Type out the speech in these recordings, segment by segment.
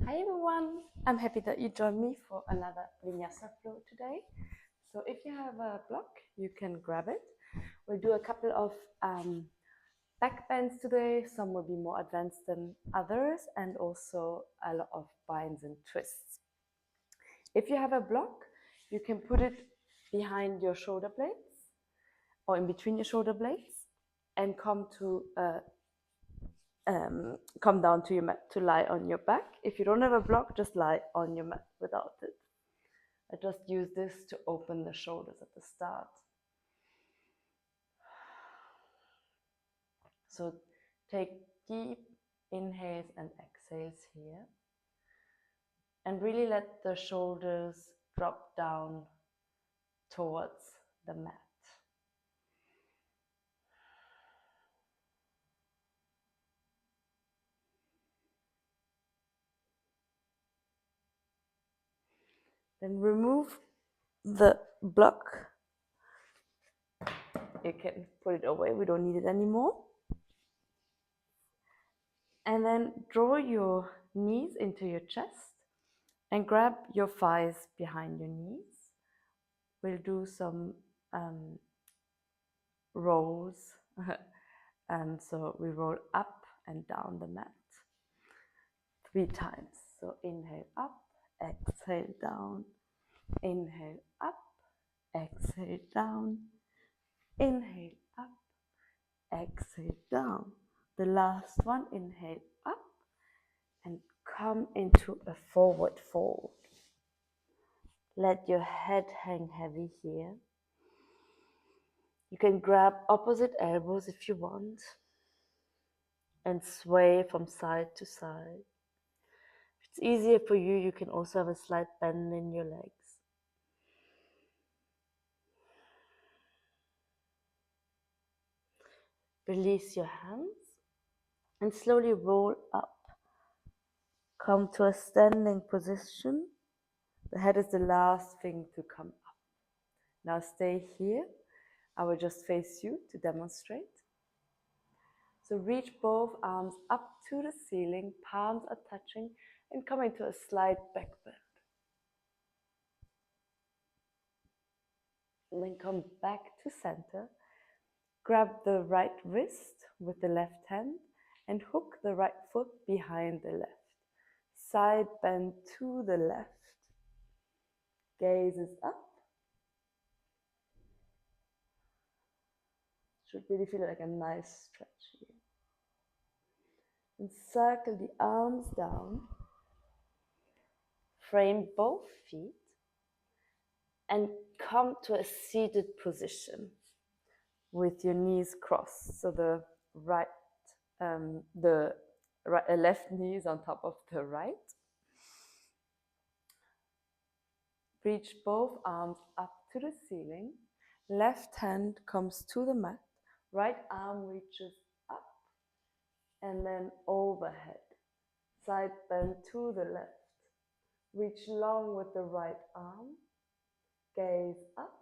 Hi everyone, I'm happy that you joined me for another Vinyasa Flow today. So if you have a block, you can grab it. We'll do a couple of backbends today. Some will be more advanced than others, and also a lot of binds and twists. If you have a block, you can put it behind your shoulder blades or in between your shoulder blades and come down to your mat to lie on your back. If you don't have a block, just lie on your mat without it. I just use this to open the shoulders at the start. So take deep inhales and exhales here. And really let the shoulders drop down towards the mat. Then remove the block. You can put it away, we don't need it anymore. And then draw your knees into your chest and grab your thighs behind your knees. We'll do some rolls. And so we roll up and down the mat 3 times. So inhale up, exhale down, inhale up, exhale down, inhale up, exhale down. The last one, inhale up and come into a forward fold. Let your head hang heavy here. You can grab opposite elbows if you want and sway from side to side. If it's easier for you, you can also have a slight bend in your legs. Release your hands and slowly roll up. Come to a standing position. The head is the last thing to come up. Now stay here. I will just face you to demonstrate. So reach both arms up to the ceiling, palms are touching, and come into a slight back bend. And then come back to center. Grab the right wrist with the left hand and hook the right foot behind the left. Side bend to the left. Gaze is up. Should really feel like a nice stretch here. And circle the arms down. Frame both feet and come to a seated position with your knees crossed. So the left knee is on top of the right. Reach both arms up to the ceiling. Left hand comes to the mat. Right arm reaches up and then overhead. Side bend to the left. Reach long with the right arm. Gaze up.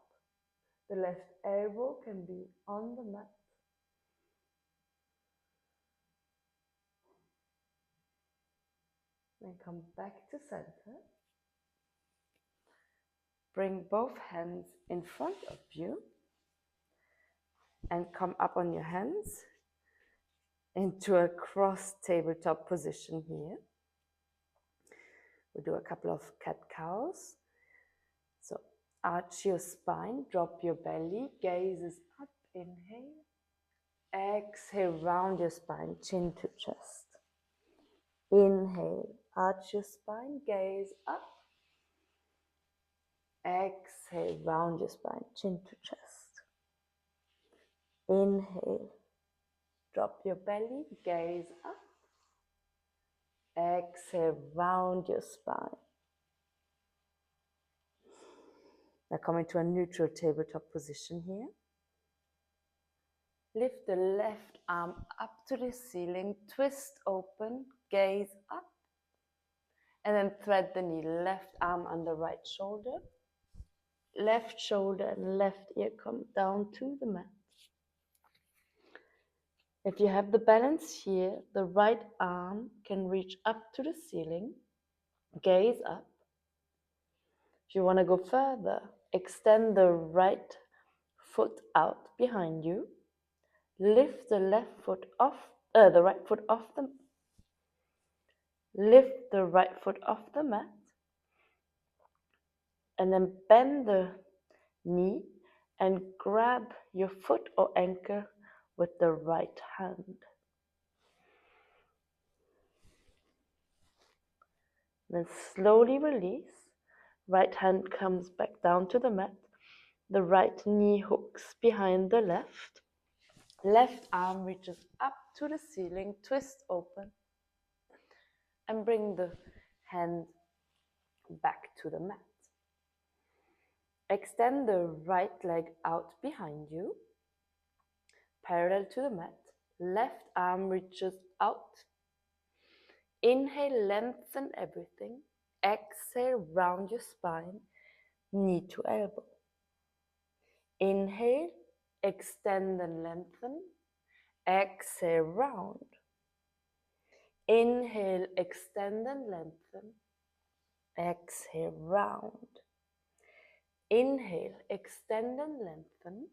The left elbow can be on the mat. Then come back to center. Bring both hands in front of you and come up on your hands into a cross tabletop position here. We'll do a couple of cat-cows. So arch your spine, drop your belly, gaze is up, inhale. Exhale, round your spine, chin to chest. Inhale, arch your spine, gaze up. Exhale, round your spine, chin to chest. Inhale, drop your belly, gaze up. Exhale, round your spine. Now come into a neutral tabletop position here. Lift the left arm up to the ceiling, twist open, gaze up. And then thread the needle, left arm under right shoulder. Left shoulder and left ear come down to the mat. If you have the balance here, the right arm can reach up to the ceiling. Gaze up. If you want to go further, extend the right foot out behind you. Lift the left foot off, the right foot off the. Lift the right foot off the mat, and then bend the knee and grab your foot or ankle with the right hand. Then slowly release. Right hand comes back down to the mat. The right knee hooks behind the left. Left arm reaches up to the ceiling, twist open, and bring the hand back to the mat. Extend the right leg out behind you, parallel to the mat. Left arm reaches out. Inhale, lengthen everything. Exhale, round your spine, knee to elbow. Inhale, extend and lengthen. Exhale, round. Inhale, extend and lengthen. Exhale, round. Inhale, extend and lengthen.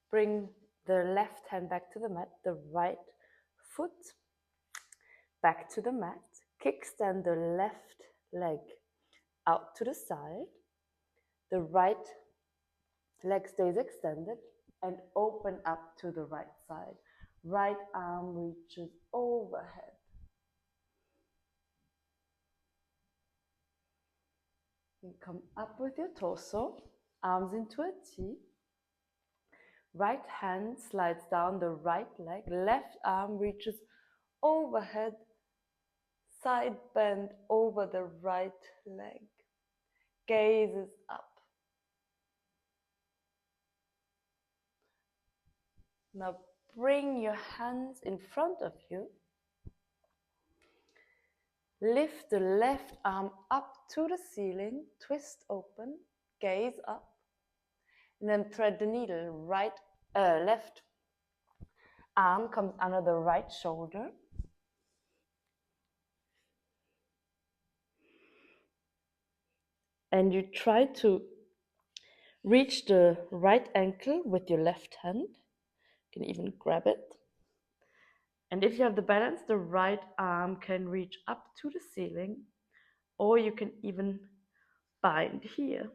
Bring the left hand back to the mat, the right foot back to the mat. Kickstand the left leg out to the side. The right leg stays extended and open up to the right side. Right arm reaches overhead. You come up with your torso, arms into a T. Right hand slides down the right leg. Left arm reaches overhead. Side bend over the right leg. Gazes up. Now bring your hands in front of you. Lift the left arm up to the ceiling, twist open, gaze up, and then thread the needle. Left arm comes under the right shoulder. And you try to reach the right ankle with your left hand. You can even grab it. And if you have the balance, the right arm can reach up to the ceiling, or you can even bind here.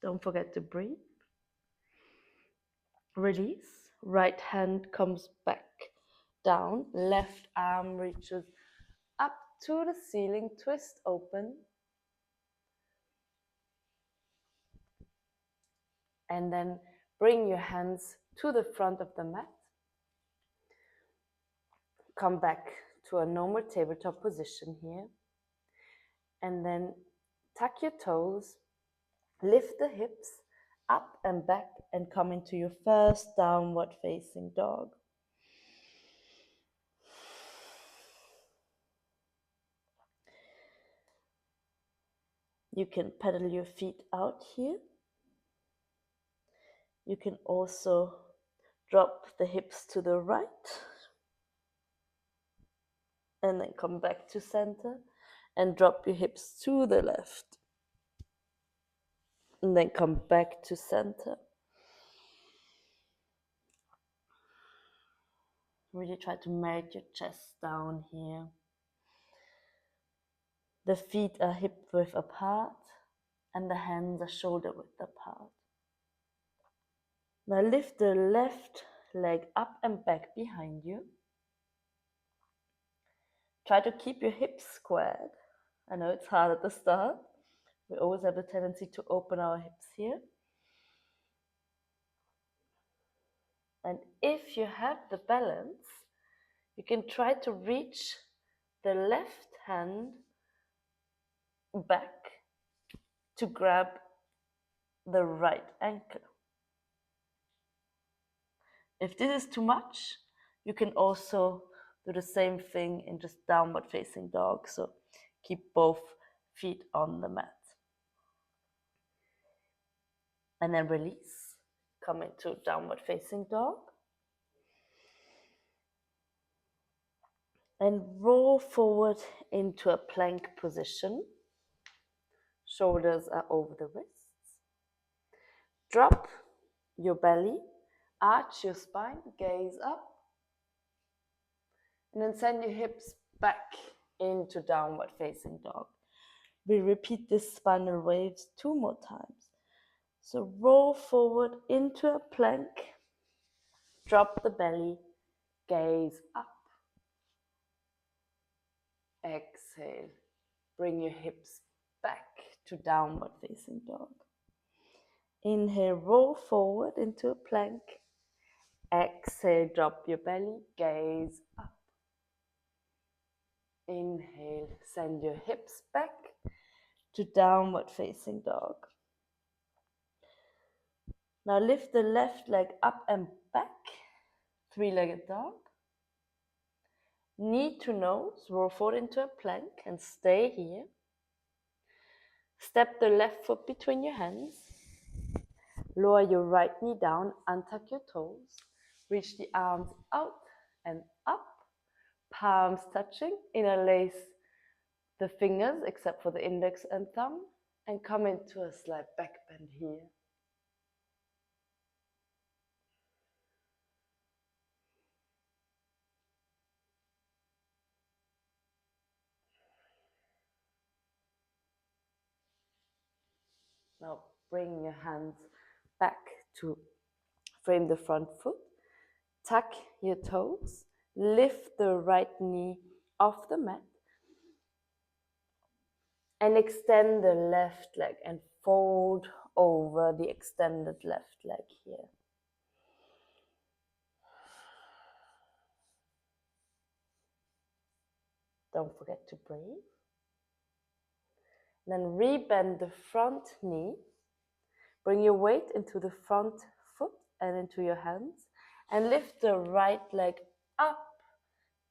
Don't forget to breathe. Release. Right hand comes back down. Left arm reaches up to the ceiling. Twist open. And then bring your hands to the front of the mat. Come back to a normal tabletop position here. And then tuck your toes. Lift the hips up and back and come into your first downward facing dog. You can pedal your feet out here. You can also drop the hips to the right and then come back to center and drop your hips to the left and then come back to center. Really try to melt your chest down here. The feet are hip width apart and the hands are shoulder width apart. Now lift the left leg up and back behind you. Try to keep your hips squared. I know it's hard at the start. We always have a tendency to open our hips here. And if you have the balance, you can try to reach the left hand back to grab the right ankle. If this is too much, you can also do the same thing in just downward facing dog. So keep both feet on the mat. And then release. Come into downward facing dog. And roll forward into a plank position. Shoulders are over the wrists. Drop your belly, arch your spine, gaze up, and then send your hips back into downward facing dog. We repeat this spinal waves 2 more times. So roll forward into a plank, drop the belly, gaze up. Exhale, bring your hips back to downward facing dog. Inhale, roll forward into a plank. Exhale, drop your belly, gaze up. Inhale, send your hips back to downward facing dog. Now lift the left leg up and back, three-legged dog. Knee to nose, roll forward into a plank and stay here. Step the left foot between your hands. Lower your right knee down, untuck your toes. Reach the arms out and up. Palms touching, interlace the fingers except for the index and thumb, and come into a slight back bend here. Now bring your hands back to frame the front foot. Tuck your toes. Lift the right knee off the mat. And extend the left leg and fold over the extended left leg here. Don't forget to breathe. Then rebend the front knee. Bring your weight into the front foot and into your hands. And lift the right leg up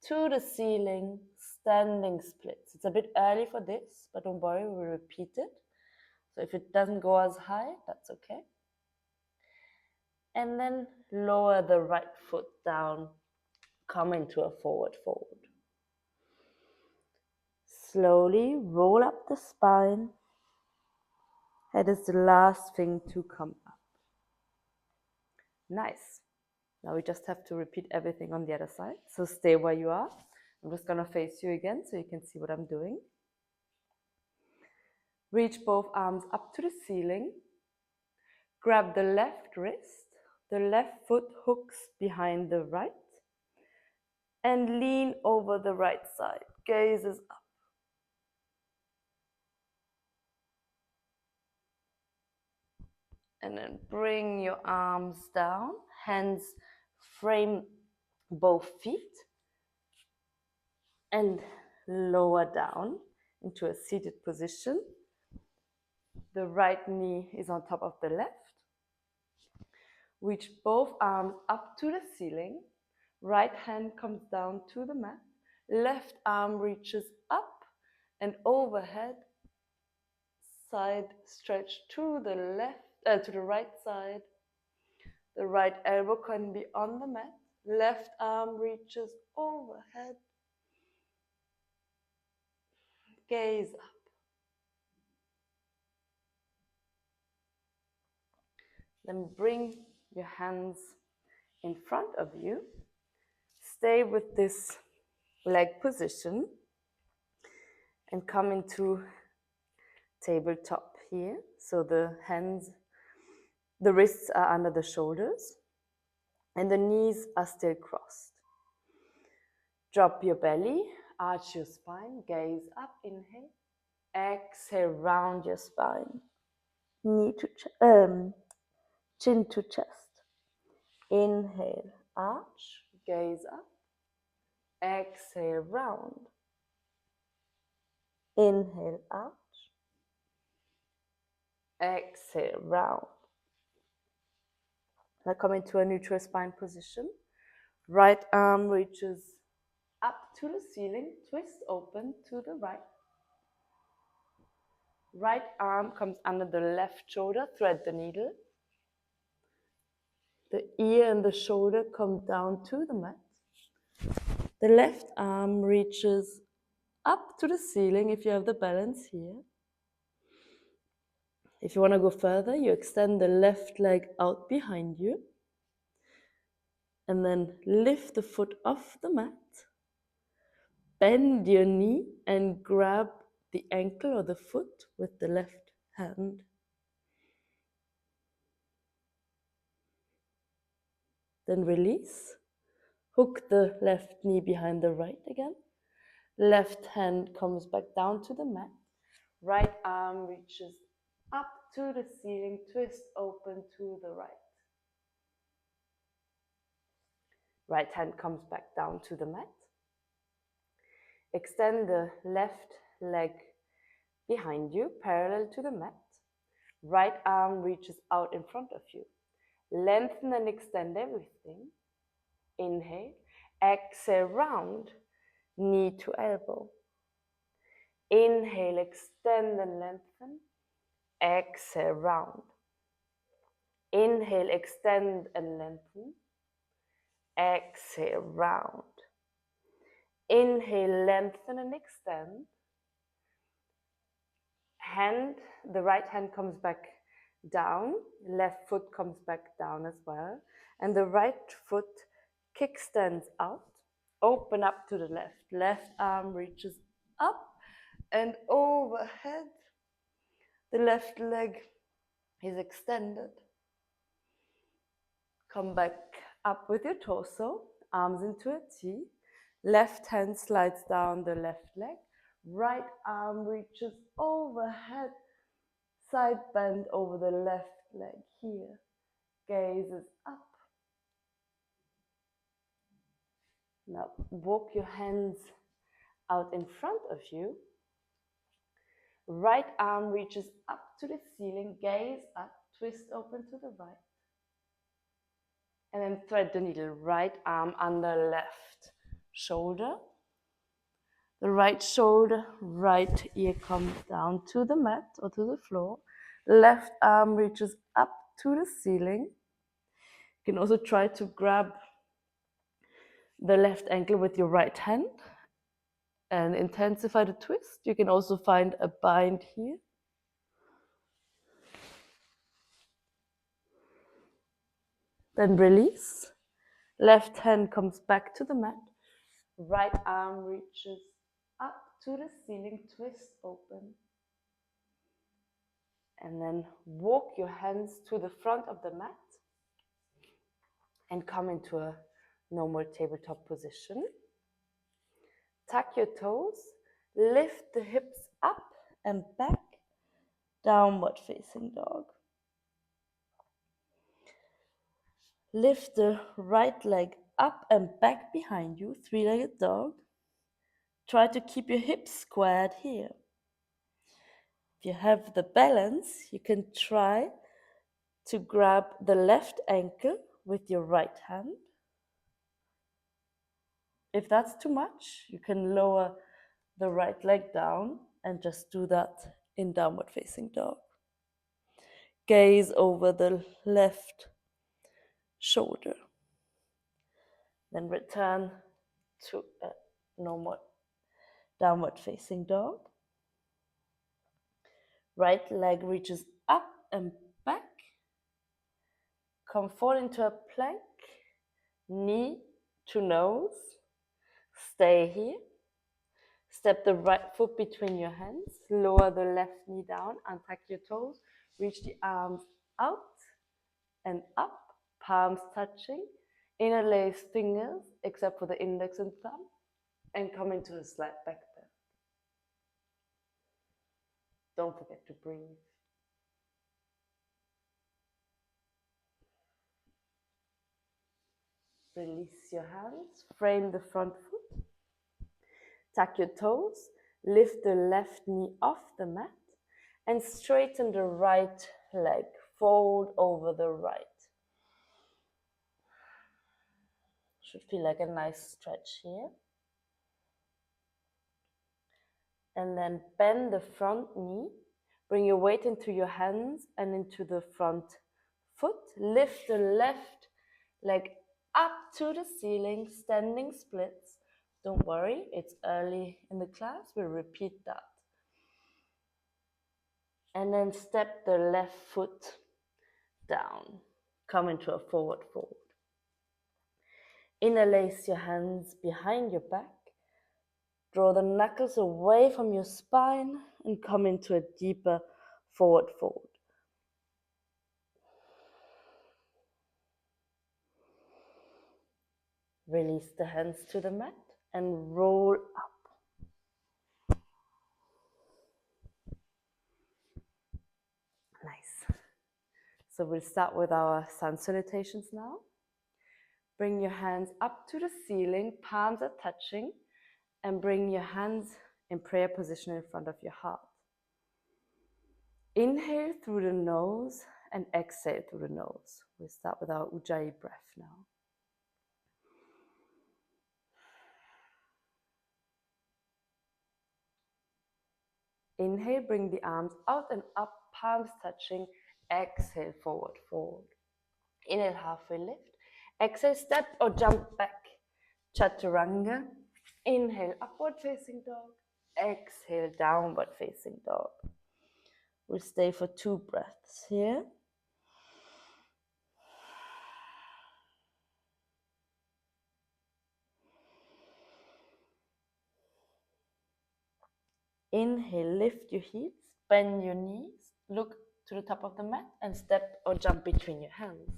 to the ceiling, standing splits. It's a bit early for this, but don't worry, we'll repeat it. So if it doesn't go as high, that's okay. And then lower the right foot down, come into a forward fold. Slowly roll up the spine. Head is the last thing to come up. Nice. Now we just have to repeat everything on the other side. So stay where you are. I'm just going to face you again so you can see what I'm doing. Reach both arms up to the ceiling. Grab the left wrist. The left foot hooks behind the right. And lean over the right side. Gazes up. And then bring your arms down. Hands frame both feet. And lower down into a seated position. The right knee is on top of the left. Reach both arms up to the ceiling. Right hand comes down to the mat. Left arm reaches up and overhead. Side stretch to the to the right side. The right elbow can be on the mat. Left arm reaches overhead. Gaze up. Then bring your hands in front of you. Stay with this leg position and come into tabletop here. So the wrists are under the shoulders and the knees are still crossed. Drop your belly, arch your spine, gaze up, inhale. Exhale, round your spine. Chin to chest. Inhale, arch, gaze up. Exhale, round. Inhale, arch. Exhale, round. Now come into a neutral spine position. Right arm reaches up to the ceiling, twist open to the right. Right arm comes under the left shoulder, thread the needle. The ear and the shoulder come down to the mat. The left arm reaches up to the ceiling if you have the balance here. If you want to go further, you extend the left leg out behind you and then lift the foot off the mat. Bend your knee and grab the ankle or the foot with the left hand. Then release. Hook the left knee behind the right again. Left hand comes back down to the mat. Right arm reaches up to the ceiling, twist open to the right. Right hand comes back down to the mat. Extend the left leg behind you, parallel to the mat. Right arm reaches out in front of you. Lengthen and extend everything. Inhale. Exhale, round, knee to elbow. Inhale, extend and lengthen. Exhale, round. Inhale, extend and lengthen. Exhale, round. Inhale, lengthen and extend. The right hand comes back down, left foot comes back down as well, and the right foot kickstands out, open up to the left. Left arm reaches up and overhead. The left leg is extended. Come back up with your torso, arms into a T. Left hand slides down the left leg. Right arm reaches overhead. Side bend over the left leg here. Gaze is up. Now walk your hands out in front of you. Right arm reaches up to the ceiling. Gaze up. Twist open to the right. And then thread the needle. Right arm under left shoulder. The right shoulder, right ear comes down to the mat or to the floor. Left arm reaches up to the ceiling. You can also try to grab the left ankle with your right hand and intensify the twist. You can also find a bind here. Then release. Left hand comes back to the mat. Right arm reaches up to the ceiling, twist open. And then walk your hands to the front of the mat and come into a normal tabletop position. Tuck your toes, lift the hips up and back, downward facing dog. Lift the right leg up and back behind you, three-legged dog. Try to keep your hips squared here. If you have the balance, you can try to grab the left ankle with your right hand. If that's too much, you can lower the right leg down and just do that in downward facing dog. Gaze over the left shoulder. Then return to a normal downward facing dog. Right leg reaches up and back. Come forward into a plank. Knee to nose. Stay here. Step the right foot between your hands. Lower the left knee down. Untuck your toes. Reach the arms out and up. Palms touching. Interlace fingers except for the index and thumb. And come into a slight back bend. Don't forget to breathe. Release your hands. Frame the front foot. Tuck your toes. Lift the left knee off the mat. And straighten the right leg. Fold over the right. Should feel like a nice stretch here. And then bend the front knee. Bring your weight into your hands and into the front foot. Lift the left leg up to the ceiling, standing splits. Don't worry, it's early in the class, we'll repeat that. And then step the left foot down, come into a forward fold. Interlace your hands behind your back. Draw the knuckles away from your spine and come into a deeper forward fold. Release the hands to the mat and roll up. Nice. So we'll start with our sun salutations now. Bring your hands up to the ceiling, palms are touching, and bring your hands in prayer position in front of your heart. Inhale through the nose and exhale through the nose. We'll start with our Ujjayi breath now. Inhale, bring the arms out and up, palms touching. Exhale, forward fold. Inhale, halfway lift. Exhale, step or jump back. Chaturanga. Inhale, upward facing dog. Exhale, downward facing dog. We'll stay for 2 breaths here. Inhale, lift your heels, bend your knees, look to the top of the mat and step or jump between your hands.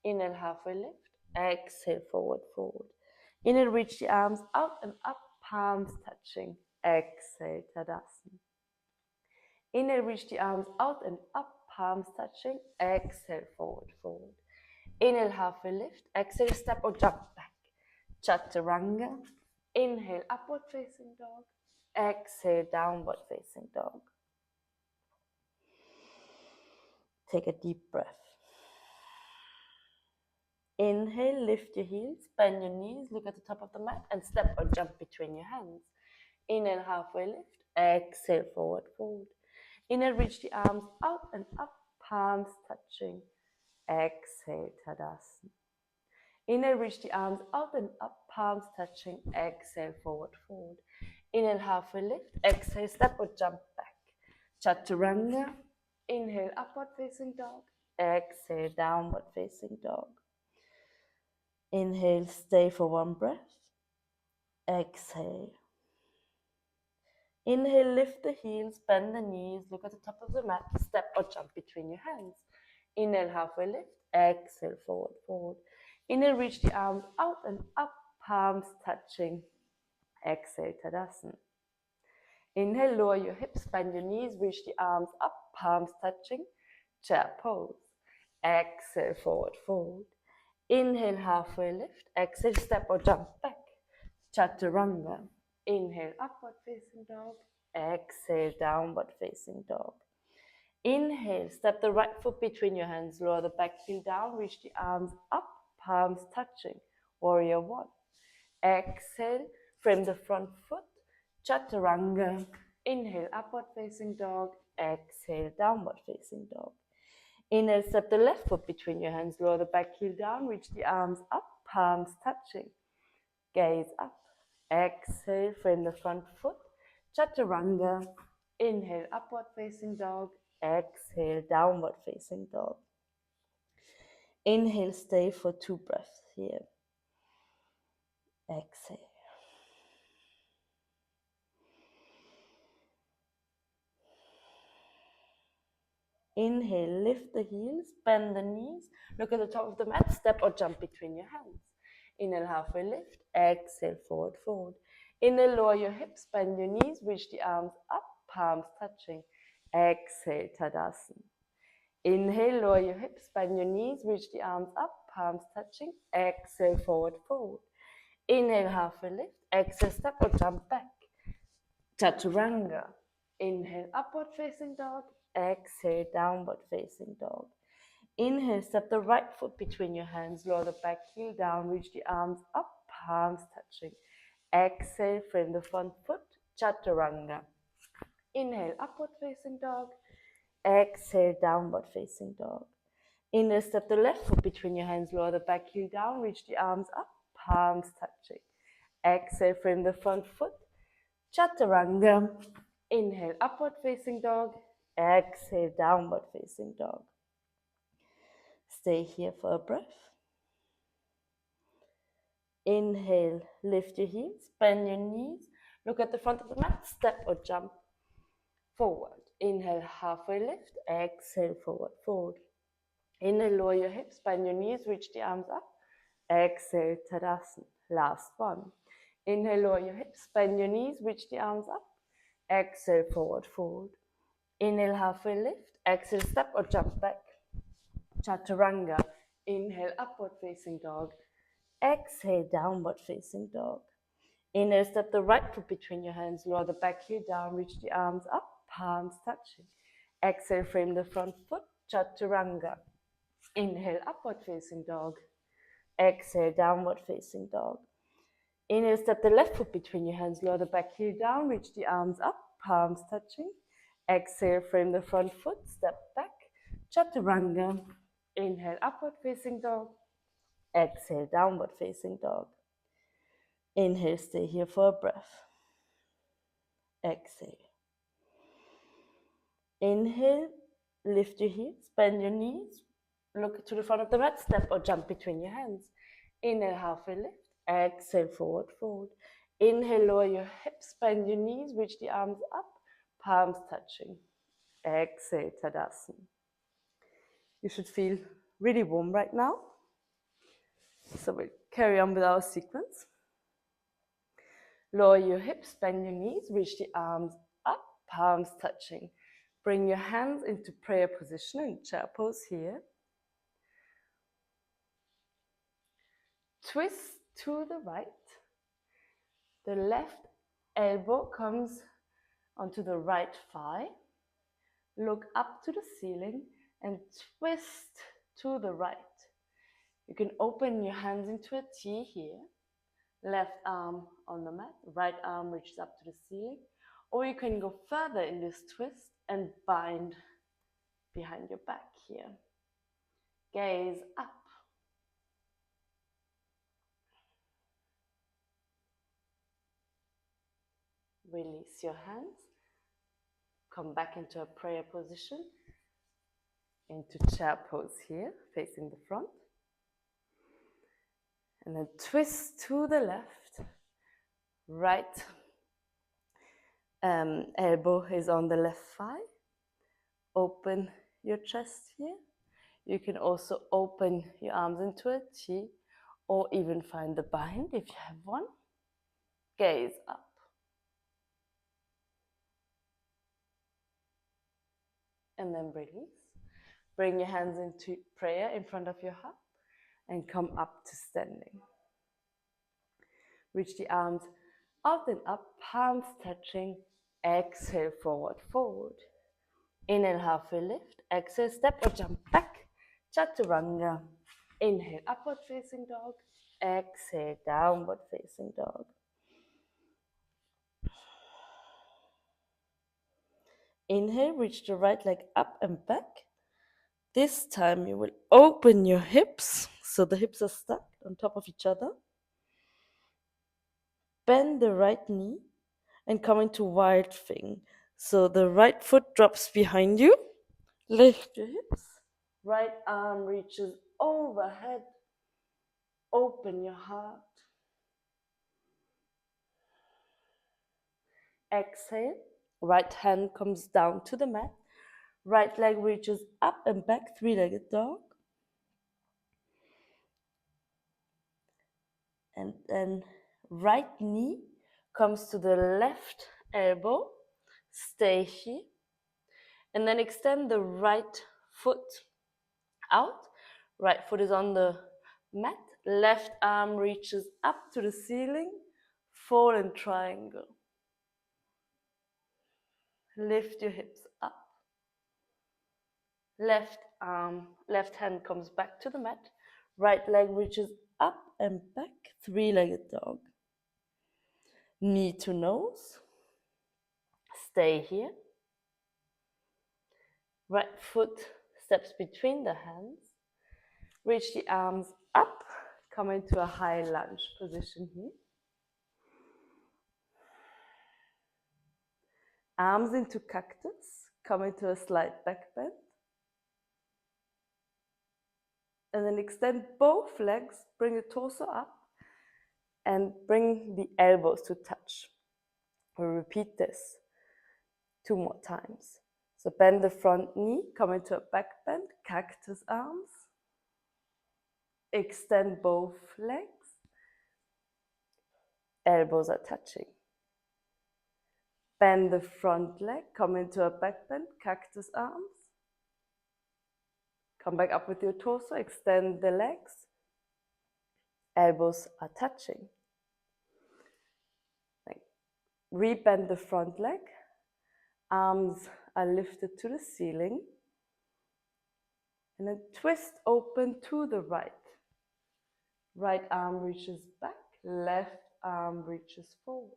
Inhale, halfway lift. Exhale, forward fold. Inhale, reach the arms out and up, palms touching. Exhale, Tadasana. Inhale, reach the arms out and up, palms touching. Exhale, forward fold. Inhale, halfway lift. Exhale, step or jump back. Chaturanga. Inhale, upward facing dog. Exhale, downward facing dog. Take a deep breath. Inhale, lift your heels, bend your knees, look at the top of the mat and step or jump between your hands. Inhale, halfway lift. Exhale, forward fold. Inhale, reach the arms out and up, palms touching. Exhale, Tadasana. Inhale, reach the arms out and up, palms touching. Exhale, forward fold. Inhale, halfway lift. Exhale, step or jump back. Chaturanga. Inhale, upward facing dog. Exhale, downward facing dog. Inhale, stay for 1 breath. Exhale. Inhale, lift the heels, bend the knees, look at the top of the mat, step or jump between your hands. Inhale, halfway lift. Exhale, forward fold. Inhale, reach the arms out and up, palms touching. Exhale, Tadasana. Inhale, lower your hips, bend your knees, reach the arms up, palms touching. Chair pose. Exhale, forward fold. Inhale, halfway lift. Exhale, step or jump back. Chaturanga. Inhale, upward facing dog. Exhale, downward facing dog. Inhale, step the right foot between your hands, lower the back heel down, reach the arms up, palms touching. Warrior 1. Exhale, frame the front foot. Chaturanga. Inhale, upward facing dog. Exhale, downward facing dog. Inhale, step the left foot between your hands, lower the back heel down, reach the arms up, palms touching. Gaze up. Exhale, frame the front foot. Chaturanga. Inhale, upward facing dog. Exhale, downward facing dog. Inhale, stay for 2 breaths here. Exhale. Inhale, lift the heels, bend the knees, look at the top of the mat, step or jump between your hands. Inhale, halfway lift. Exhale, forward fold. Inhale, lower your hips, bend your knees, reach the arms up, palms touching. Exhale, Tadasana. Inhale, lower your hips, bend your knees, reach the arms up, palms touching. Exhale, forward fold. Inhale, halfway lift. Exhale, step or jump back. Chaturanga. Inhale, upward facing dog. Exhale, downward facing dog. Inhale, step the right foot between your hands, lower the back heel down, reach the arms up, palms touching. Exhale, frame the front foot, Chaturanga. Inhale, upward facing dog. Exhale, downward facing dog. Inhale, step the left foot between your hands, lower the back heel down, reach the arms up, palms touching. Exhale, frame the front foot, chaturanga. Inhale, upward facing dog. Exhale, downward facing dog. Stay here for a breath. Inhale, lift your heels, bend your knees, look at the front of the mat, step or jump forward. Inhale, halfway lift, exhale, forward fold. Inhale, lower your hips, bend your knees, reach the arms up. Exhale, Tadasana. Last one. Inhale, lower your hips, bend your knees, reach the arms up. Exhale, forward fold. Inhale, halfway lift. Exhale, step or jump back. Chaturanga. Inhale, upward facing dog. Exhale, downward facing dog. Inhale, step the right foot between your hands, lower the back heel down, reach the arms up, palms touching. Exhale, frame the front foot, chaturanga. Inhale, upward facing dog. Exhale, downward facing dog. Inhale, step the left foot between your hands, lower the back heel down, reach the arms up, palms touching. Exhale, frame the front foot, step back, chaturanga. Inhale, upward facing dog. Exhale, downward facing dog. Inhale, stay here for a breath. Exhale. Inhale, lift your heels, bend your knees, look to the front of the mat, step or jump between your hands. Inhale, halfway lift. Exhale, forward fold. Inhale, lower your hips, bend your knees, reach the arms up, palms touching. Exhale, Tadasana. You should feel really warm right now. So we'll carry on with our sequence. Lower your hips, bend your knees, reach the arms up, palms touching. Bring your hands into prayer position in chair pose here. Twist to the right. The left elbow comes onto the right thigh. Look up to the ceiling and twist to the right. You can open your hands into a T here. Left arm on the mat, right arm reaches up to the ceiling. Or you can go further in this twist and bind behind your back here. Gaze up. Release your hands. Come back into a prayer position. Into chair pose here, facing the front. And then twist to the left. Right elbow is on the left thigh. Open your chest here. You can also open your arms into a T or even find the bind if you have one. Gaze up. And then release. Bring your hands into prayer in front of your heart and come up to standing. Reach the arms out and up, palms touching. Exhale, forward fold. Inhale, halfway lift. Exhale, step or jump back. Chaturanga. Inhale, upward facing dog. Exhale, downward facing dog. Inhale, reach the right leg up and back. This time you will open your hips, so the hips are stacked on top of each other. Bend the right knee and come into wild thing. So the right foot drops behind you. Lift your hips. Right arm reaches overhead. Open your heart. Exhale. Right hand comes down to the mat. Right leg reaches up and back, three-legged dog. And then right knee comes to the left elbow. Stay here. And then extend the right foot out. Right foot is on the mat. Left arm reaches up to the ceiling. Fallen triangle. Lift your hips up. Left arm, left hand comes back to the mat. Right leg reaches up and back, three-legged dog. Knee to nose. Stay here. Right foot steps between the hands. Reach the arms up, come into a high lunge position here. Arms into cactus, come into a slight back bend. And then extend both legs, bring the torso up, and bring the elbows to touch. We'll repeat this 2 more times. So bend the front knee, come into a back bend, cactus arms. Extend both legs. Elbows are touching. Bend the front leg, come into a back bend, cactus arms. Come back up with your torso, extend the legs. Elbows are touching. Rebend the front leg. Arms are lifted to the ceiling. And then twist open to the right. Right arm reaches back, left arm reaches forward.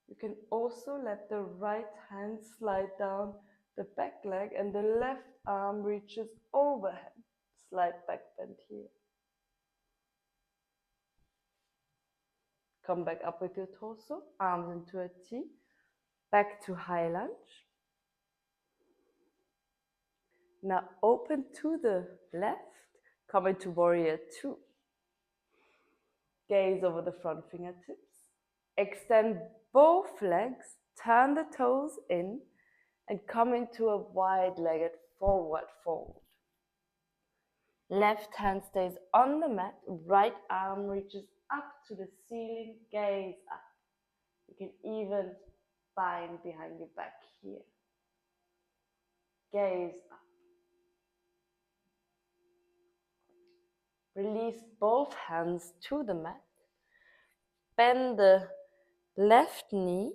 You can also let the right hand slide down the back leg and the left arm reaches overhead. Slight back bend here. Come back up with your torso, arms into a T, back to high lunge. Now open to the left, come into warrior 2. Gaze over the front fingertips. Extend both legs, turn the toes in, and come into a wide-legged forward fold. Left hand stays on the mat, right arm reaches up to the ceiling, gaze up. You can even bind behind your back here. Gaze up. Release both hands to the mat. Bend the left knee,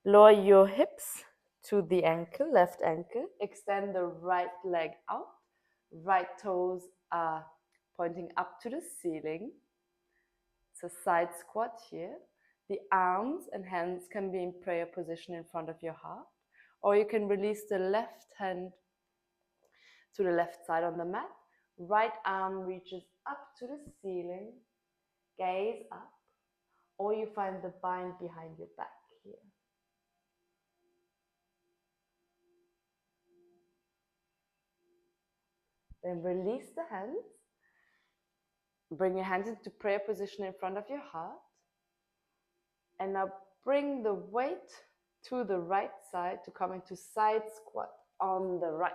lower your hips to the ankle, left ankle. Extend the right leg out. Right toes are pointing up to the ceiling. It's a side squat here. The arms and hands can be in prayer position in front of your heart. Or you can release the left hand to the left side on the mat. Right arm reaches up to the ceiling. Gaze up. Or you find the bind behind your back here. Then release the hands. Bring your hands into prayer position in front of your heart. And now bring the weight to the right side to come into side squat on the right.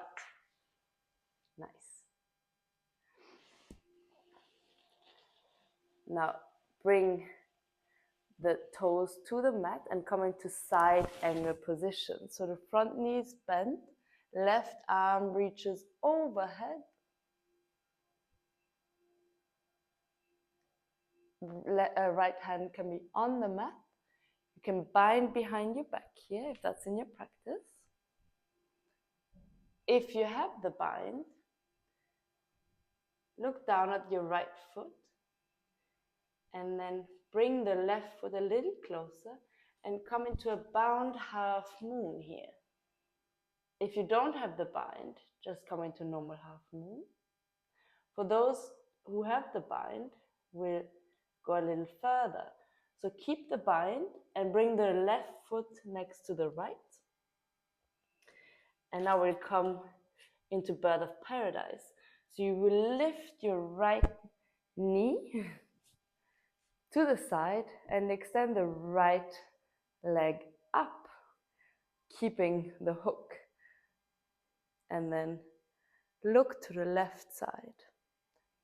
Nice. Now bring the toes to the mat and come into side angle position. So the front knee is bent, left arm reaches overhead. Right hand can be on the mat. You can bind behind your back here if that's in your practice. If you have the bind, look down at your right foot and then bring the left foot a little closer and come into a bound half moon here. If you don't have the bind, just come into normal half moon. For those who have the bind, we'll go a little further. So keep the bind and bring the left foot next to the right. And now we'll come into bird of paradise. So you will lift your right knee to the side and extend the right leg up, keeping the hook. And then look to the left side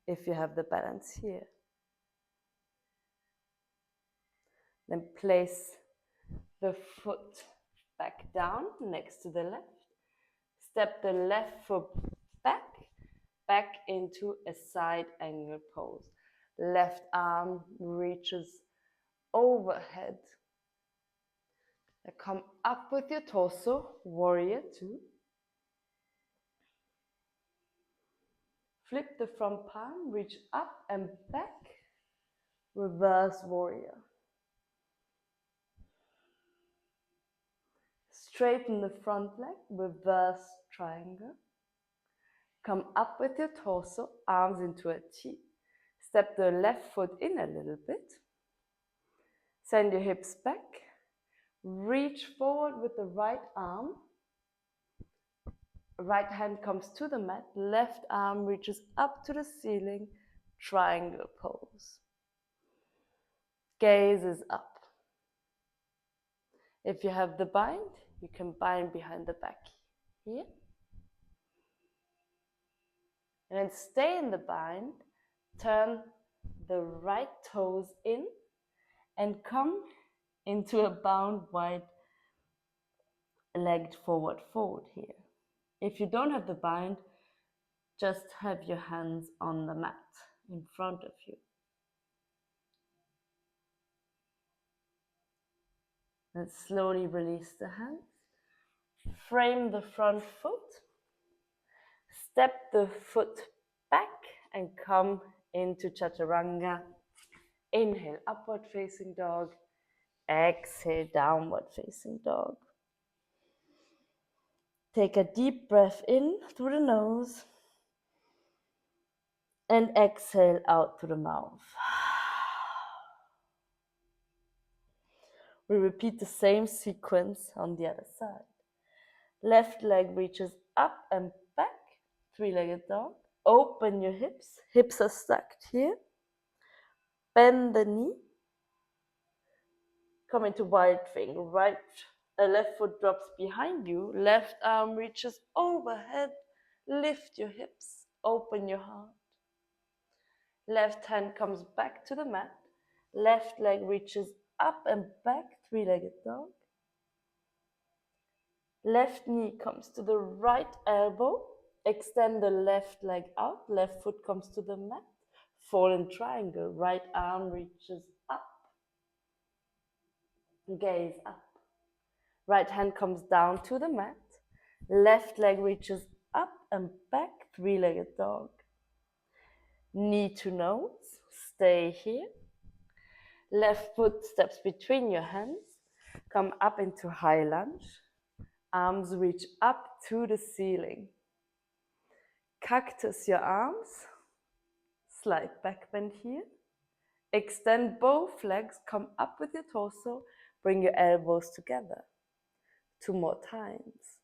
if you have the balance here. Then place the foot back down next to the left. Step the left foot back into a side angle pose. Left arm reaches overhead. Now come up with your torso, warrior 2. Flip the front palm, reach up and back. Reverse warrior. Straighten the front leg, reverse triangle. Come up with your torso, arms into a T. Step the left foot in a little bit. Send your hips back. Reach forward with the right arm. Right hand comes to the mat. Left arm reaches up to the ceiling. Triangle pose. Gaze is up. If you have the bind, you can bind behind the back here. And then stay in the bind. Turn the right toes in and come into a bound wide legged forward fold here. If you don't have the bind, just have your hands on the mat in front of you. And slowly release the hands. Frame the front foot. Step the foot back and come into Chaturanga. Inhale, upward facing dog. Exhale, downward facing dog. Take a deep breath in through the nose and exhale out through the mouth. We repeat the same sequence on the other side. Left leg reaches up and back, three-legged dog. Open your hips, hips are stacked here. Bend the knee. Come into wide thing, left foot drops behind you, left arm reaches overhead, lift your hips, open your heart. Left hand comes back to the mat, left leg reaches up and back, three-legged dog. Left knee comes to the right elbow, extend the left leg out, left foot comes to the mat, fallen triangle, right arm reaches up, gaze up. Right hand comes down to the mat, left leg reaches up and back, three-legged dog. Knee to nose, stay here. Left foot steps between your hands, come up into high lunge. Arms reach up to the ceiling. Cactus your arms, slight back bend here. Extend both legs, come up with your torso, bring your elbows together. 2 more times.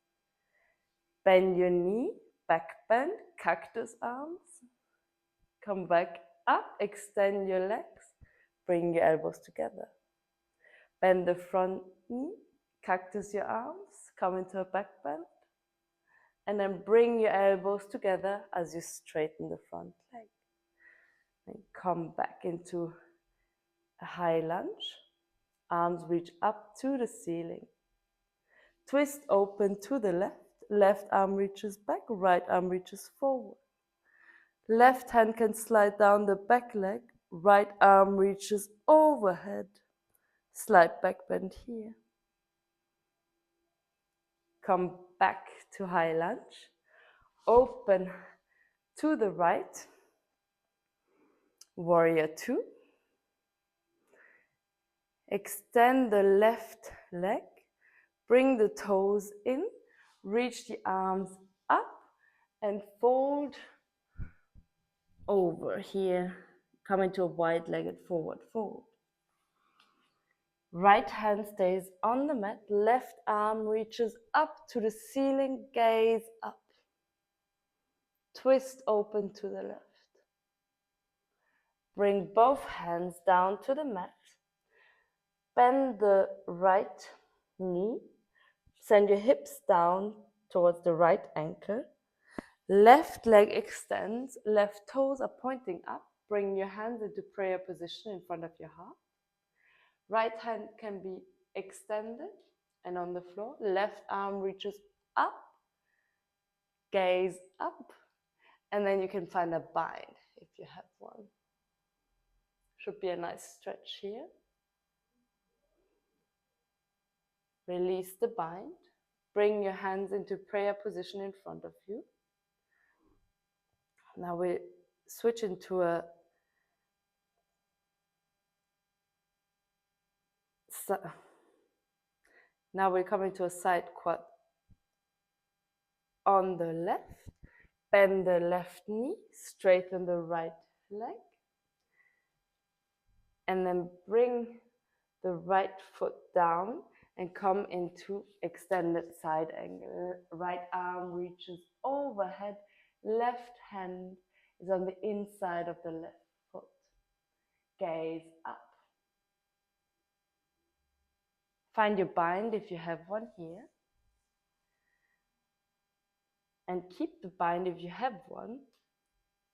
Bend your knee, back bend, cactus arms. Come back up, extend your legs, bring your elbows together. Bend the front knee, cactus your arms, come into a back bend. And then bring your elbows together as you straighten the front leg. And come back into a high lunge. Arms reach up to the ceiling. Twist open to the left. Left arm reaches back, right arm reaches forward. Left hand can slide down the back leg. Right arm reaches overhead. Slight back bend here. Come back to high lunge. Open to the right. Warrior 2. Extend the left leg. Bring the toes in. Reach the arms up and fold over here. Come into a wide-legged forward fold. Right hand stays on the mat. Left arm reaches up to the ceiling. Gaze up. Twist open to the left. Bring both hands down to the mat. Bend the right knee. Send your hips down towards the right ankle. Left leg extends. Left toes are pointing up. Bring your hands into prayer position in front of your heart. Right hand can be extended and on the floor. Left arm reaches up. Gaze up. And then you can find a bind if you have one. Should be a nice stretch here. Release the bind. Bring your hands into prayer position in front of you. Now we switch into a Now we're coming to a side quad on the left. Bend the left knee, straighten the right leg, and then bring the right foot down and come into extended side angle. Right arm reaches overhead, left hand is on the inside of the left foot. Gaze up. Find your bind if you have one here. And keep the bind if you have one.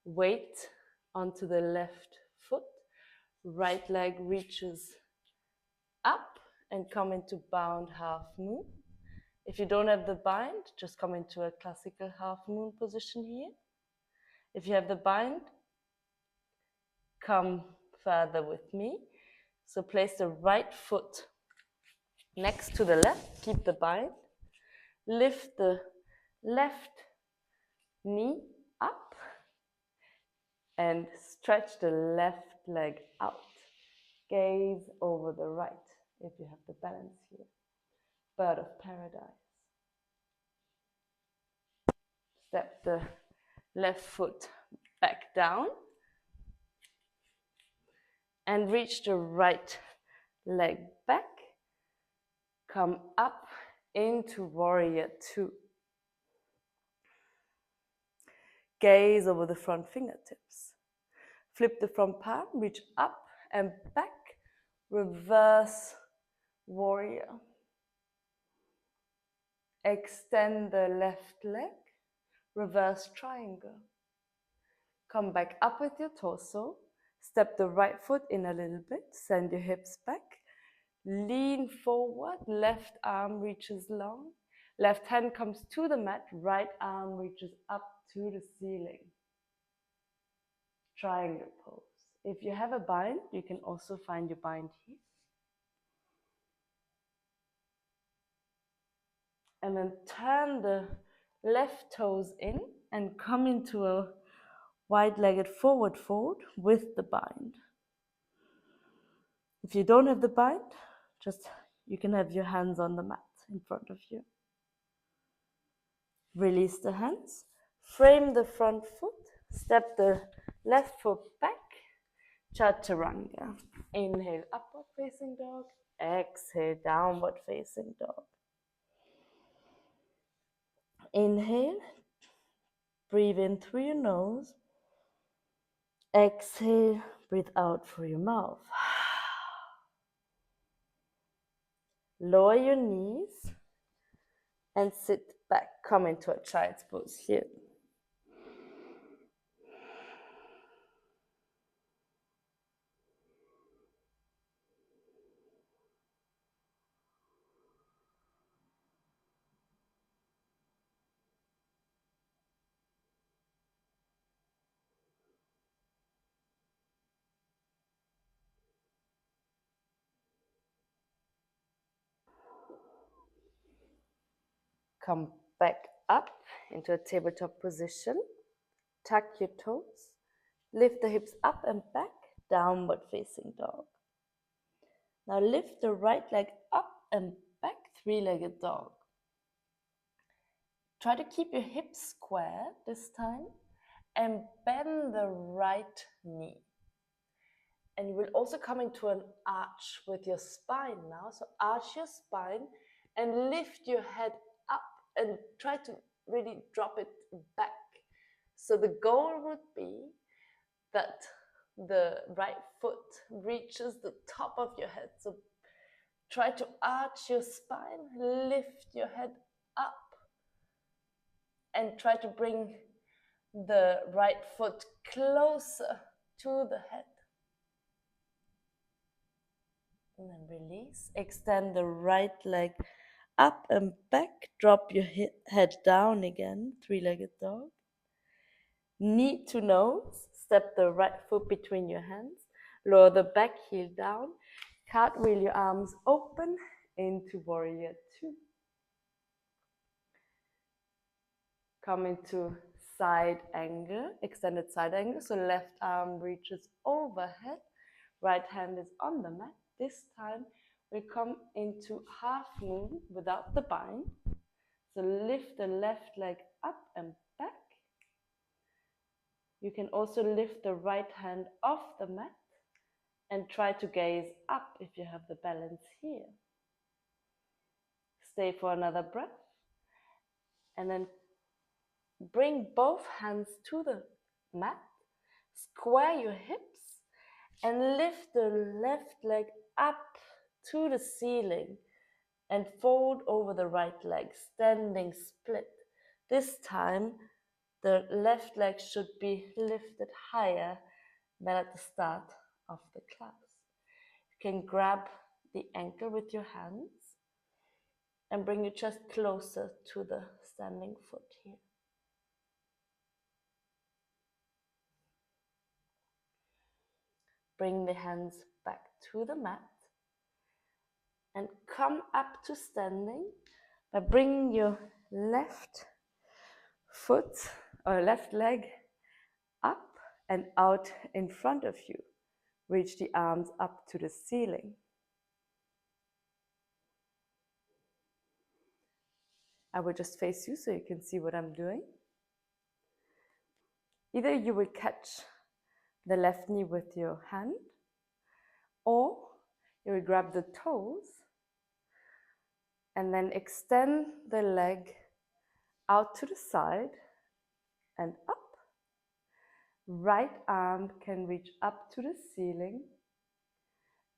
Weight onto the left foot. Right leg reaches up and come into bound half moon. If you don't have the bind, just come into a classical half moon position here. If you have the bind, come further with me. So place the right foot next to the left, keep the bind. Lift the left knee up and stretch the left leg out. Gaze over the right if you have the balance here. Bird of paradise. Step the left foot back down and reach the right leg back. Come up into warrior two. Gaze over the front fingertips. Flip the front palm, reach up and back. Reverse warrior. Extend the left leg. Reverse triangle. Come back up with your torso. Step the right foot in a little bit. Send your hips back. Lean forward. Left arm reaches long. Left hand comes to the mat. Right arm reaches up to the ceiling. Triangle pose. If you have a bind, you can also find your bind here. And then turn the left toes in and come into a wide-legged forward fold with the bind. If you don't have the bind, you can have your hands on the mat in front of you. Release the hands, frame the front foot, step the left foot back, chaturanga. Inhale, upward facing dog. Exhale, downward facing dog. Inhale, breathe in through your nose. Exhale, breathe out through your mouth. Lower your knees and sit back. Come into a child's pose here. Come back up into a tabletop position. Tuck your toes. Lift the hips up and back. Downward facing dog. Now lift the right leg up and back. Three-legged dog. Try to keep your hips square this time and bend the right knee. And you will also come into an arch with your spine now. So arch your spine and lift your head up and try to really drop it back. So the goal would be that the right foot reaches the top of your head. So try to arch your spine, lift your head up, and try to bring the right foot closer to the head. And then release. Extend the right leg up and back. Drop your head down again. Three-legged dog. Knee to nose. Step the right foot between your hands. Lower the back heel down. Cartwheel your arms open into warrior two. Come into side angle, extended side angle. So left arm reaches overhead. Right hand is on the mat. This time we come into half moon without the bind. So lift the left leg up and back. You can also lift the right hand off the mat and try to gaze up if you have the balance here. Stay for another breath. And then bring both hands to the mat. Square your hips and lift the left leg up to the ceiling and fold over the right leg, standing split. This time, the left leg should be lifted higher than at the start of the class. You can grab the ankle with your hands and bring your chest closer to the standing foot here. Bring the hands back to the mat and come up to standing by bringing your left foot or left leg up and out in front of you. Reach the arms up to the ceiling. I will just face you so you can see what I'm doing. Either you will catch the left knee with your hand, or you will grab the toes and then extend the leg out to the side and up. Right arm can reach up to the ceiling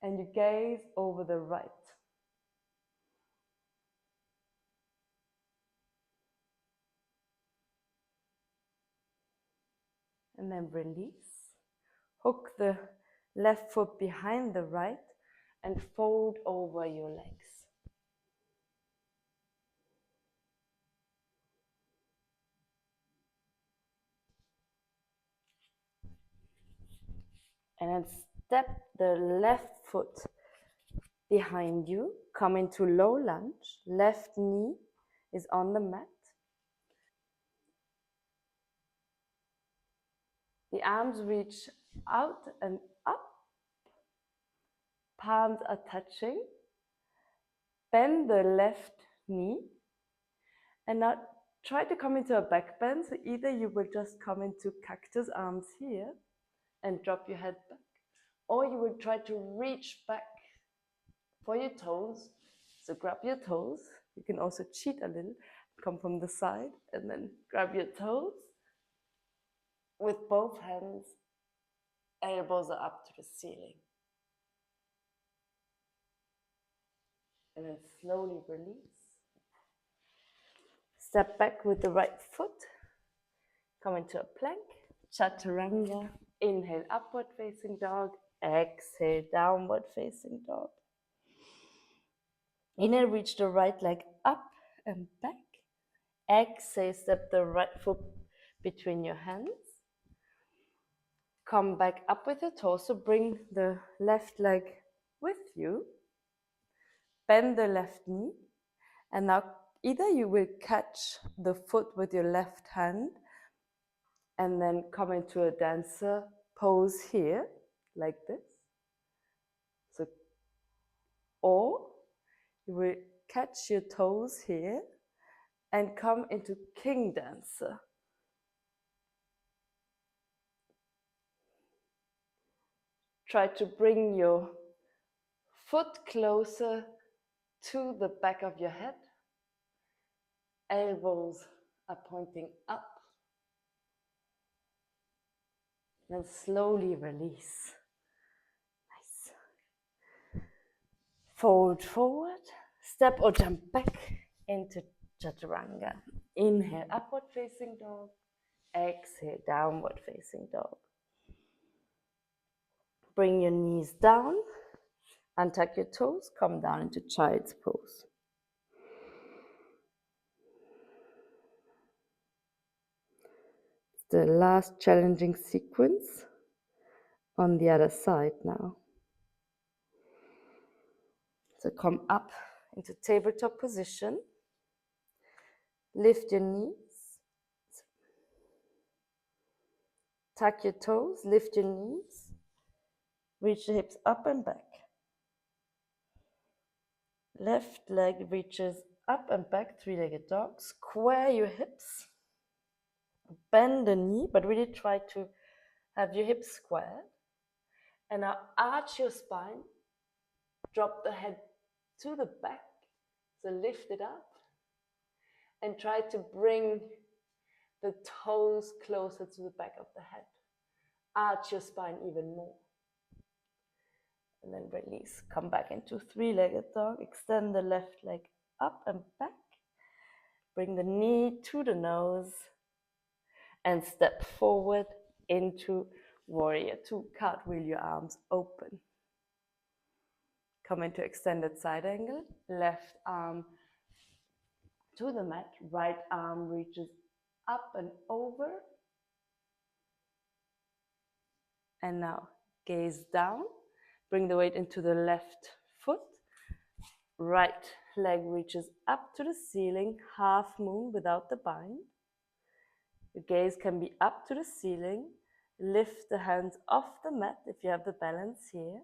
and you gaze over the right. And then release. Hook the left foot behind the right and fold over your legs. And then step the left foot behind you, come into low lunge, left knee is on the mat. The arms reach out and up, palms are touching. Bend the left knee and now try to come into a back bend. So either you will just come into cactus arms here and drop your head back, or you will try to reach back for your toes. So grab your toes. You can also cheat a little, come from the side and then grab your toes with both hands. Elbows are up to the ceiling. And then slowly release. Step back with the right foot. Come into a plank. Chaturanga. Inhale, upward facing dog. Exhale, downward facing dog. Inhale, reach the right leg up and back. Exhale, step the right foot between your hands. Come back up with your torso. Bring the left leg with you. Bend the left knee. And now either you will catch the foot with your left hand and then come into a dancer pose here, like this. So, or you will catch your toes here and come into king dancer. Try to bring your foot closer to the back of your head. Elbows are pointing up. Then slowly release. Nice. Fold forward. Step or jump back into Chaturanga. Inhale, upward facing dog. Exhale, downward facing dog. Bring your knees down. Untuck your toes. Come down into child's pose. It's the last challenging sequence on the other side now. So come up into tabletop position. Lift your knees. Tuck your toes, lift your knees. Reach the hips up and back. Left leg reaches up and back, three-legged dog. Square your hips. Bend the knee, but really try to have your hips squared. And now arch your spine. Drop the head to the back. So lift it up. And try to bring the toes closer to the back of the head. Arch your spine even more. And then release. Come back into three-legged dog. Extend the left leg up and back. Bring the knee to the nose. And step forward into warrior two. Cartwheel your arms open. Come into extended side angle. Left arm to the mat. Right arm reaches up and over. And now gaze down. Bring the weight into the left foot. Right leg reaches up to the ceiling. Half moon without the bind. Your gaze can be up to the ceiling. Lift the hands off the mat if you have the balance here.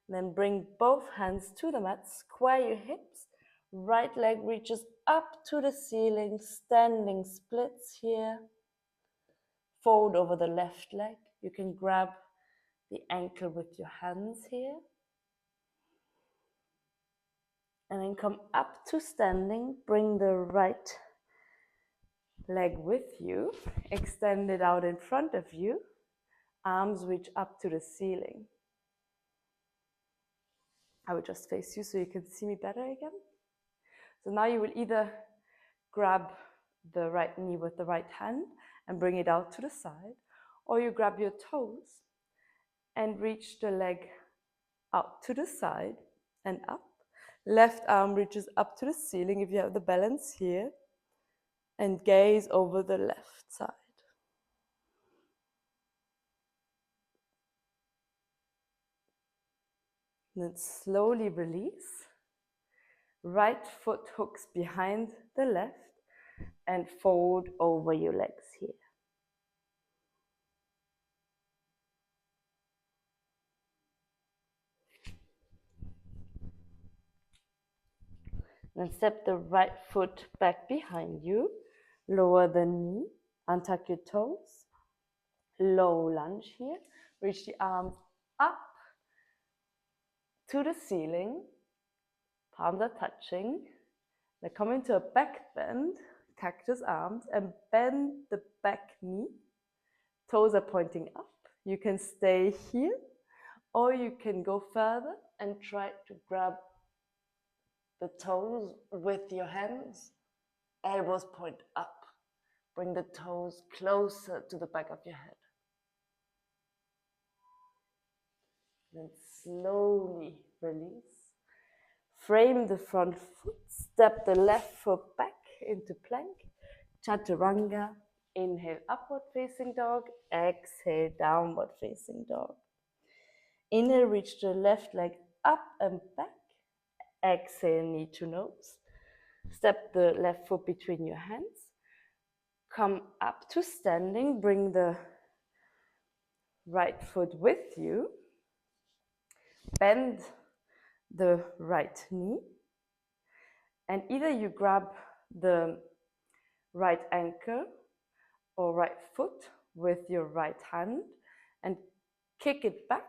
Then bring both hands to the mat. Square your hips. Right leg reaches up to the ceiling. Standing splits here. Fold over the left leg. You can grab the ankle with your hands here. And then come up to standing. Bring the right leg with you. Extend it out in front of you. Arms reach up to the ceiling. I will just face you so you can see me better again. So now you will either grab the right knee with the right hand and bring it out to the side, or you grab your toes and reach the leg out to the side and up. Left arm reaches up to the ceiling if you have the balance here, and gaze over the left side. Then slowly release. Right foot hooks behind the left and fold over your legs here. Then step the right foot back behind you. Lower the knee, untuck your toes. Low lunge here. Reach the arms up to the ceiling. Palms are touching. Now come into a back bend, cactus arms, and bend the back knee. Toes are pointing up. You can stay here, or you can go further and try to grab the toes with your hands. Elbows point up. Bring the toes closer to the back of your head. Then slowly release. Frame the front foot. Step the left foot back into plank. Chaturanga. Inhale, upward facing dog. Exhale, downward facing dog. Inhale, reach the left leg up and back. Exhale, knee to nose. Step the left foot between your hands. Come up to standing. Bring the right foot with you. Bend the right knee. And either you grab the right ankle or right foot with your right hand and kick it back,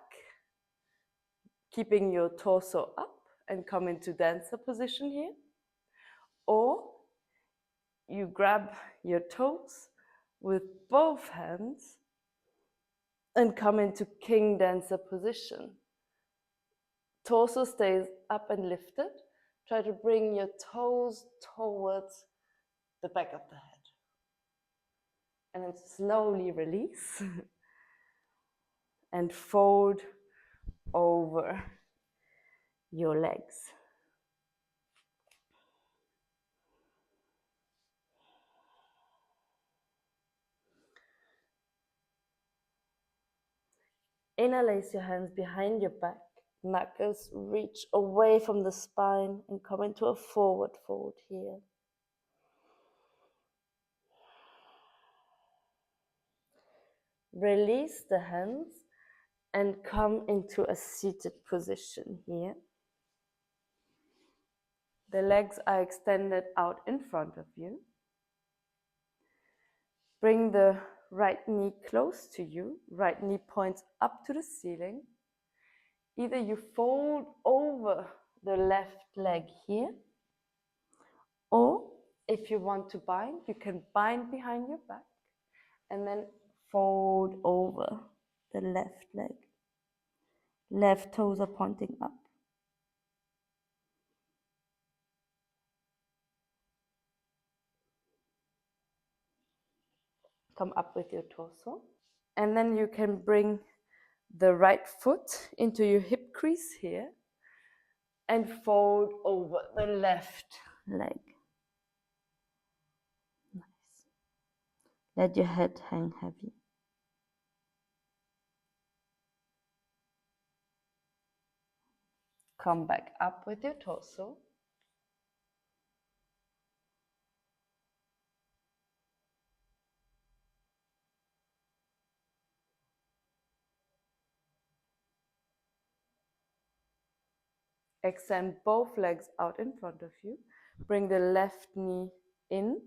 keeping your torso up and come into dancer position here. Or you grab your toes with both hands and come into king dancer position. Torso stays up and lifted. Try to bring your toes towards the back of the head. And then slowly release and fold over your legs. Interlace your hands behind your back. Knuckles reach away from the spine and come into a forward fold here. Release the hands and come into a seated position here. The legs are extended out in front of you. Bring the right knee close to you. Right knee points up to the ceiling. Either you fold over the left leg here, or if you want to bind, you can bind behind your back and then fold over the left leg. Left toes are pointing up. Come up with your torso. And then you can bring the right foot into your hip crease here and fold over the left leg. Nice. Let your head hang heavy. Come back up with your torso. Extend both legs out in front of you. Bring the left knee in.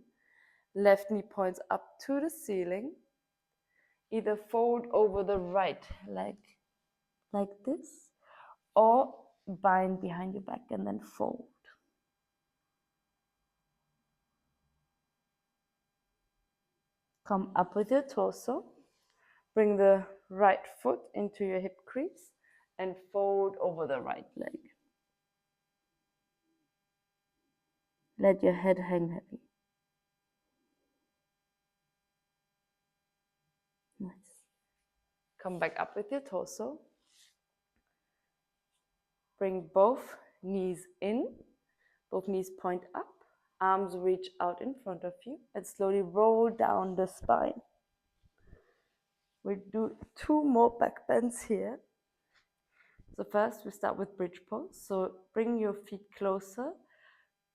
Left knee points up to the ceiling. Either fold over the right leg like this, or bind behind your back and then fold. Come up with your torso. Bring the right foot into your hip crease and fold over the right leg. Let your head hang heavy. Nice. Come back up with your torso. Bring both knees in. Both knees point up. Arms reach out in front of you and slowly roll down the spine. We'll do 2 more back bends here. So first we start with bridge pose. So bring your feet closer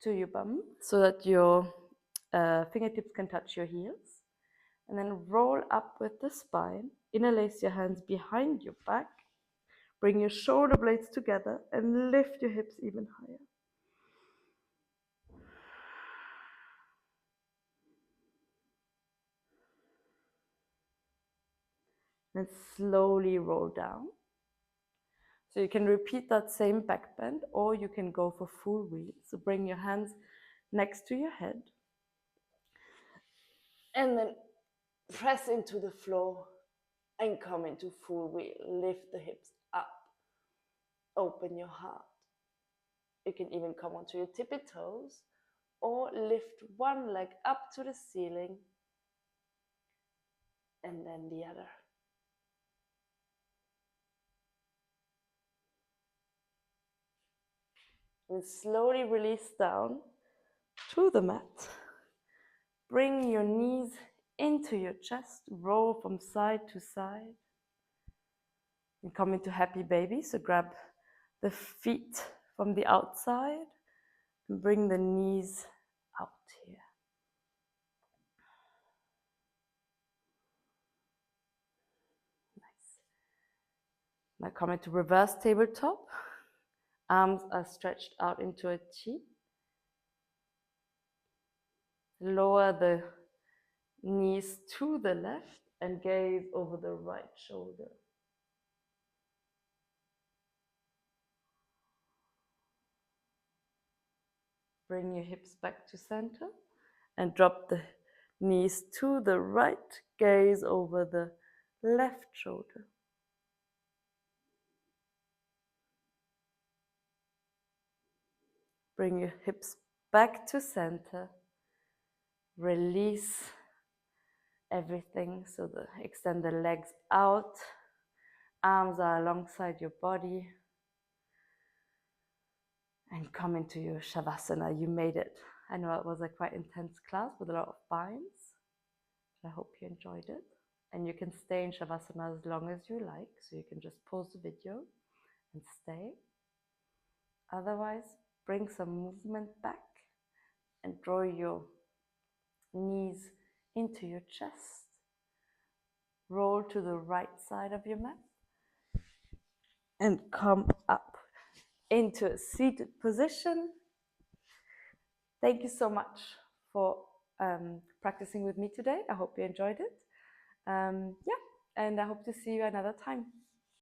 to your bum so that your fingertips can touch your heels. And then roll up with the spine. Interlace your hands behind your back. Bring your shoulder blades together and lift your hips even higher. And slowly roll down. So you can repeat that same back bend, or you can go for full wheel. So bring your hands next to your head. And then press into the floor and come into full wheel. Lift the hips up. Open your heart. You can even come onto your tippy toes or lift one leg up to the ceiling and then the other. And slowly release down to the mat. Bring your knees into your chest, roll from side to side. And come into happy baby, so grab the feet from the outside and bring the knees out here. Nice. Now come into reverse tabletop. Arms are stretched out into a T. Lower the knees to the left and gaze over the right shoulder. Bring your hips back to center and drop the knees to the right, gaze over the left shoulder. Bring your hips back to center. Release everything, so extend the legs out. Arms are alongside your body. And come into your Shavasana. You made it. I know it was a quite intense class with a lot of binds. I hope you enjoyed it. And you can stay in Shavasana as long as you like. So you can just pause the video and stay. Otherwise, bring some movement back and draw your knees into your chest. Roll to the right side of your mat and come up into a seated position. Thank you so much for practicing with me today. I hope you enjoyed it. Yeah, and I hope to see you another time.